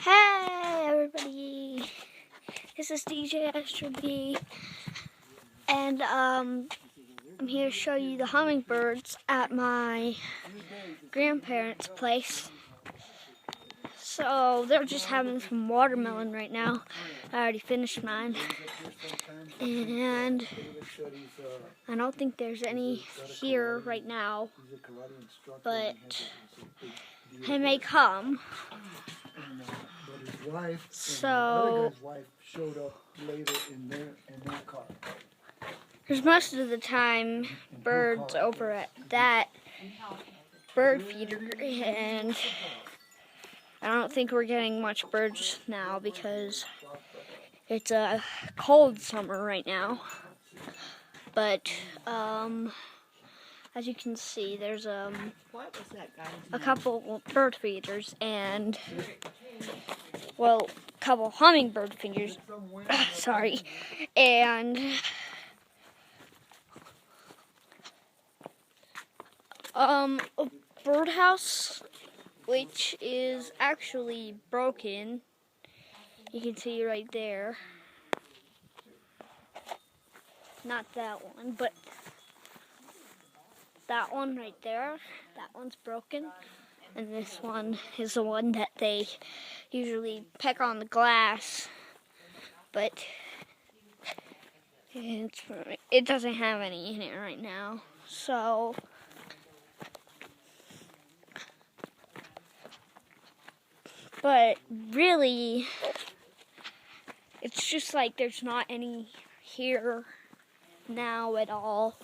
Hey everybody, this is DJ Astro B, and I'm here to show you the hummingbirds at my grandparents' place. So they're just having some watermelon right now. I already finished mine, and I don't think there's any here right now, but they may come. So showed up later in their car. There's most of the time birds over at that bird feeder, and I don't think we're getting much birds now because it's a cold summer right now. But as you can see, there's a couple bird feeders and, well, a couple hummingbird feeders. Sorry, and a birdhouse, which is actually broken. You can see right there. Not that one, but that one right there. That one's broken. And this one is the one that they usually peck on the glass. But it doesn't have any in it right now. So but really, it's just like there's not any here now at all.